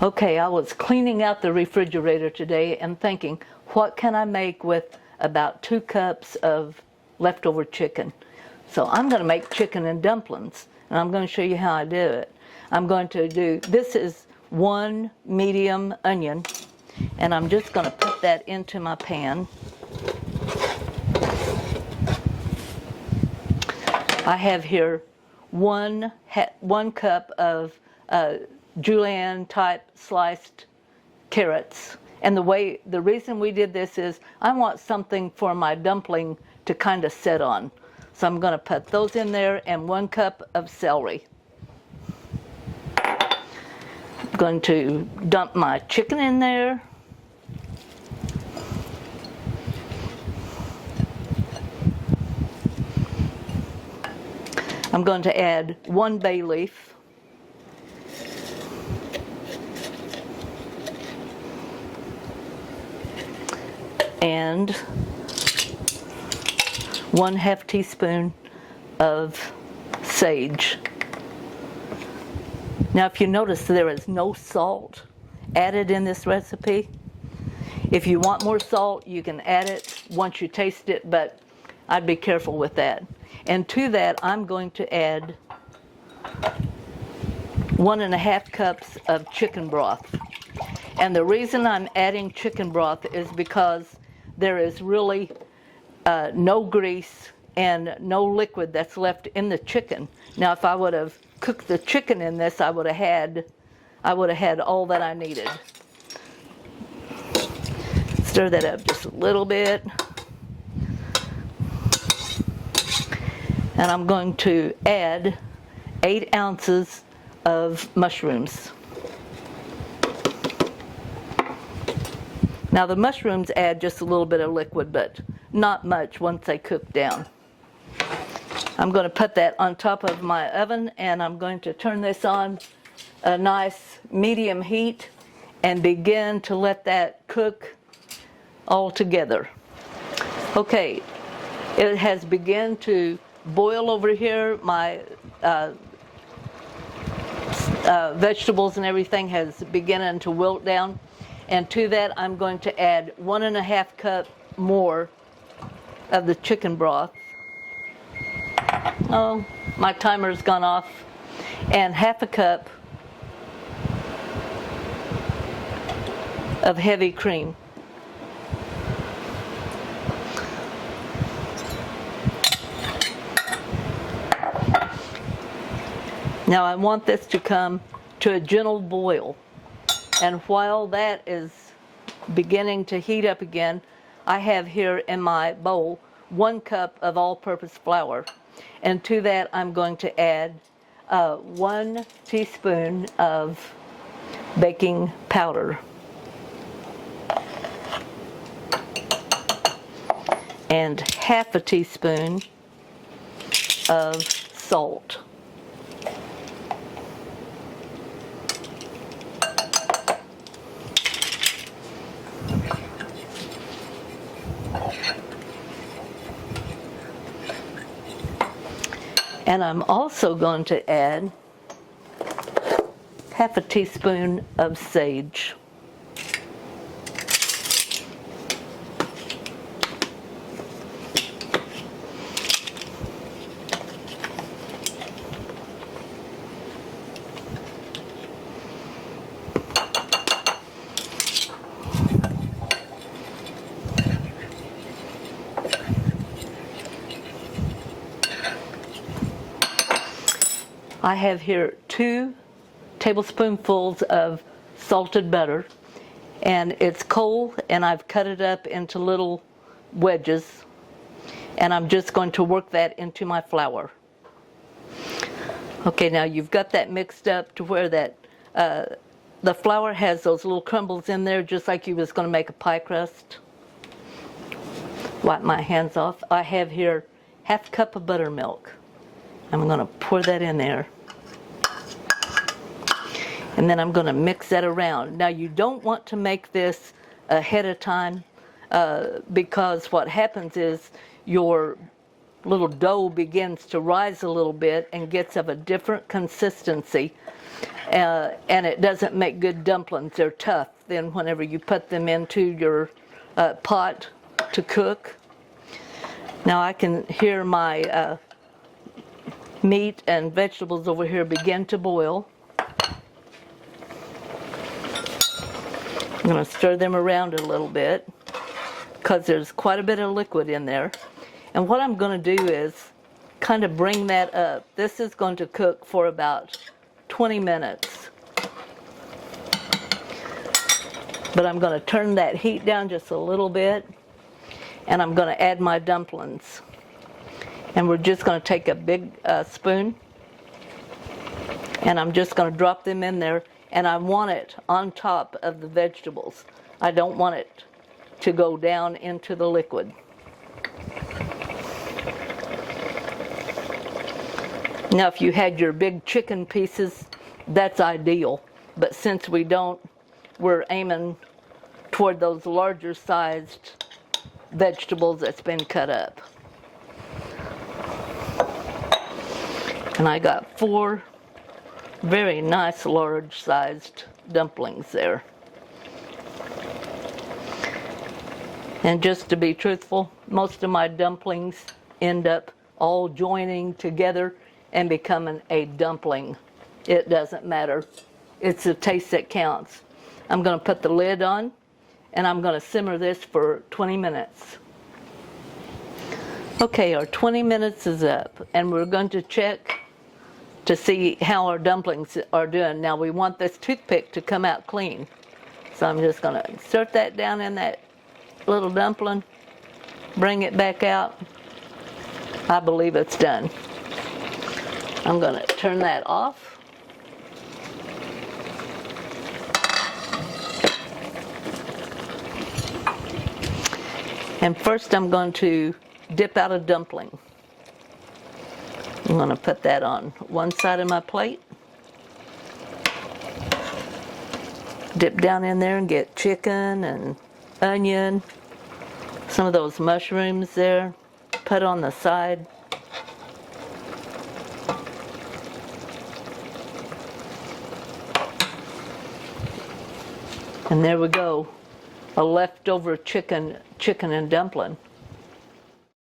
Okay, I was cleaning out the refrigerator today and thinking, what can I make with about 2 cups of leftover chicken? So I'm going to make chicken and dumplings, and I'm going to show you how I do it. I'm going to do, this is 1 medium onion, and I'm just going to put that into my pan. I have here one cup of julienne type sliced carrots, and the reason we did this is I want something for my dumpling to kind of sit on, so I'm going to put those in there, and 1 cup of celery. I'm going to dump my chicken in there. I'm going to add 1 bay leaf. And 1/2 teaspoon of sage. Now, if you notice, there is no salt added in this recipe. If you want more salt, you can add it once you taste it, but I'd be careful with that. And to that, I'm going to add 1.5 cups of chicken broth. And the reason I'm adding chicken broth is because there is really no grease and no liquid that's left in the chicken. Now, if I would have cooked the chicken in this, I would have had all that I needed. Stir that up just a little bit. And I'm going to add 8 ounces of mushrooms. Now the mushrooms add just a little bit of liquid, but not much once they cook down. I'm going to put that on top of my oven, and I'm going to turn this on a nice medium heat and begin to let that cook all together. Okay, it has begun to boil over here. My vegetables and everything has begun to wilt down, and to that I'm going to add 1.5 cup more of the chicken broth. Oh, my timer's gone off. And 1/2 cup of heavy cream. Now I want this to come to a gentle boil, and while that is beginning to heat up again, I have here in my bowl 1 cup of all-purpose flour, and to that I'm going to add 1 teaspoon of baking powder and 1/2 teaspoon of salt. And I'm also going to add 1/2 teaspoon of sage. I have here 2 tablespoonfuls of salted butter, and it's cold, and I've cut it up into little wedges, and I'm just going to work that into my flour. Okay, now you've got that mixed up to where that the flour has those little crumbles in there, just like you was going to make a pie crust. Wipe my hands off. I have here 1/2 cup of buttermilk. I'm going to pour that in there. And then I'm going to mix that around. Now you don't want to make this ahead of time because what happens is your little dough begins to rise a little bit and gets of a different consistency, and it doesn't make good dumplings. They're tough then whenever you put them into your pot to cook. Now I can hear my meat and vegetables over here begin to boil. I'm going to stir them around a little bit because there's quite a bit of liquid in there. And what I'm going to do is kind of bring that up. This is going to cook for about 20 minutes. But I'm going to turn that heat down just a little bit, and I'm going to add my dumplings. And we're just going to take a big spoon, and I'm just going to drop them in there, and I want it on top of the vegetables. I don't want it to go down into the liquid. Now if you had your big chicken pieces, that's ideal. But since we don't, we're aiming toward those larger sized vegetables that's been cut up. And I got 4 very nice large sized dumplings there. And just to be truthful, most of my dumplings end up all joining together and becoming a dumpling. It doesn't matter. It's the taste that counts. I'm going to put the lid on, and I'm going to simmer this for 20 minutes. Okay, our 20 minutes is up, and we're going to check to see how our dumplings are doing. Now we want this toothpick to come out clean. So I'm just going to insert that down in that little dumpling, bring it back out. I believe it's done. I'm going to turn that off. And first I'm going to dip out a dumpling. I'm going to put that on one side of my plate. Dip down in there and get chicken and onion, some of those mushrooms there, put on the side. And there we go, a leftover chicken and dumpling.